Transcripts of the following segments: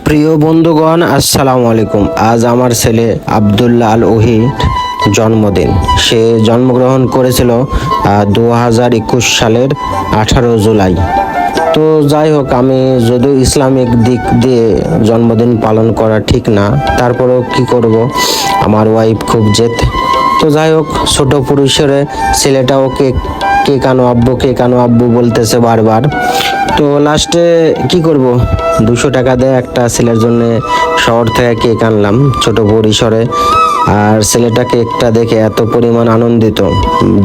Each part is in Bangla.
প্রিয় বন্ধুগণ, আসসালামু আলাইকুম। আজ আমার ছেলে আব্দুল্লাহ আল ওহিদ জন্মদিন। সে জন্মগ্রহণ করেছিল 2021 সালের 18 জুলাই। তো যাই হোক, আমি যদিও ইসলামিক দিক দিয়ে জন্মদিন পালন করা ঠিক না, তারপরেও কি করব, আমার ওয়াইফ খুব জেদ। তো যাই হোক, ছোট পরিসরে ছেলেটাও কেক আনো আব্বু, কেক আনো আব্বু বলতেছে বারবার। তো লাস্টে কি করব, 200 টাকা দিয়ে একটা ছেলের জন্য শহর থেকে কেক আনলাম ছোট পরিসরে। আর ছেলেটা কেকটা দেখে এত পরিমাণ আনন্দিত,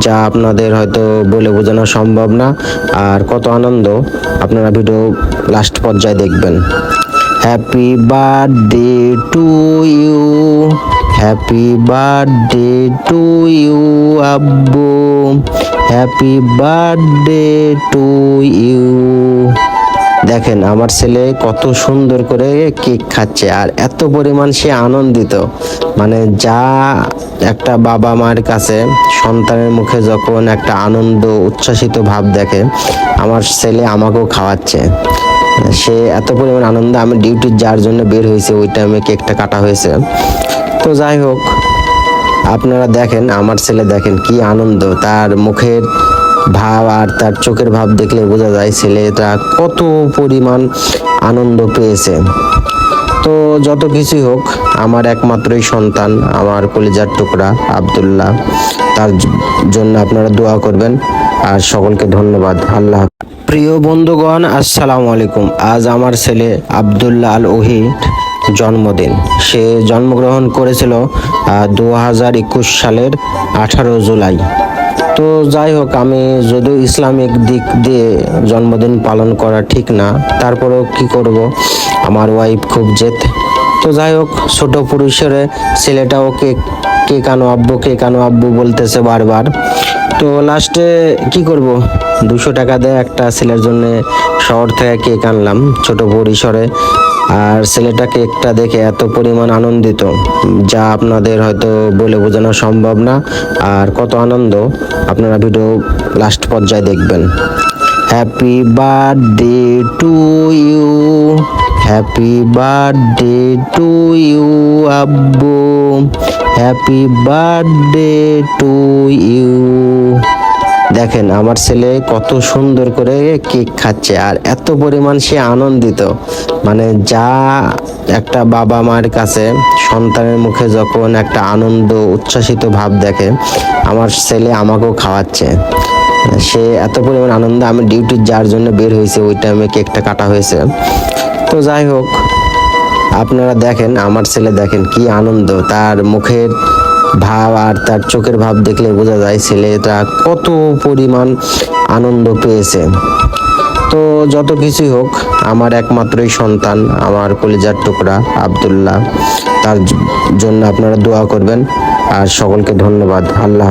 যা আপনাদের হয়তো বলে বোঝানো সম্ভব না। আর কত আনন্দ আপনারা ভিডিও লাস্ট পর্যায়ে দেখবেন। Happy birthday to you, happy birthday to you আব্বু, হ্যাপি বার্থডে টু ইউ। দেখেন আমার ছেলে কত সুন্দর করে কেক খাচ্ছে আর এত পরিমাণ সে আনন্দিত, মানে যা একটা বাবা মায়ের কাছে সন্তানের মুখে যখন একটা আনন্দ উচ্ছ্বাসিত ভাব দেখে, আমার ছেলে আমাকেও খাওয়াচ্ছে, সে এত পরিমাণ আনন্দ। আমি ডিউটির যার জন্য বের হয়েছে ওই টাইমে কেকটা কাটা হয়েছে। তো যাই হোক, আপনারা দেখেন আমার ছেলে, দেখেন কি আনন্দ, তার মুখের ভাব আর তার চোখের ভাব দেখলে বোঝা যায় ছেলেটা কত পরিমাণ আনন্দ পেয়েছে। তো যত কিছুই হোক, আমার একমাত্রই সন্তান, আমার কলিজার টুকরা আব্দুল্লাহ, তার জন্য আপনারা দোয়া করবেন। আর সকলকে ধন্যবাদ। আল্লাহ। প্রিয় বন্ধুগণ, আসসালামু আলাইকুম। আজ আমার ছেলে আব্দুল্লাহ আল ওহিদ জন্মদিন। সে জন্মগ্রহণ করেছিল 2021 সালের 18 জুলাই। তো যাই হোক, আমি যদিও ইসলামিক দিক দিয়ে জন্মদিন পালন করা ঠিক না, তারপরেও কি করব, আমার ওয়াইফ খুব জেদ। তো যাই হোক, ছোট পরিসরে ছেলেটাও কেক আনো আব্বু, কেক আনো আব্বু বলতেছে বারবার। তো লাস্টে কি করব, 200 টাকা দিয়ে একটা ছেলের জন্য শহর থেকে কেক আনলাম ছোট পরিসরে। আর ছেলেটা কেকটা দেখে এত পরিমাণ আনন্দিত, যা আপনাদের হয়তো বলে বোঝানো সম্ভব না। আর কত আনন্দ আপনারা ভিডিও লাস্ট পর্যায়ে দেখবেন। Happy birthday to you, happy birthday to you আব্বু, হ্যাপি বার্থডে টু ইউ। দেখেন আমার ছেলে কত সুন্দর করে কেক খাচ্ছে আর এত পরিমাণ সে আনন্দিত, মানে যা একটা বাবা মায়ের কাছে সন্তানের মুখে যখন একটা আনন্দ উচ্ছ্বাসিত ভাব দেখে, আমার ছেলে আমাকেও খাওয়াচ্ছে, সে এত পরিমাণ আনন্দ। আমি ডিউটির যার জন্য বের হয়েছে ওই টাইমে কেকটা কাটা হয়েছে। তো যাই হোক, আপনারা দেখেন আমার ছেলে, দেখেন কি আনন্দ, তার মুখের ভাব আর তার চোখের ভাব দেখলে বোঝা যায় ছেলেটা কত পরিমাণ আনন্দ পেয়েছে। তো যত কিছুই হোক, আমার একমাত্রই সন্তান, আমার কলিজার টুকরা আব্দুল্লাহ, তার জন্য আপনারা দোয়া করবেন। আর সকলকে ধন্যবাদ। আল্লাহ।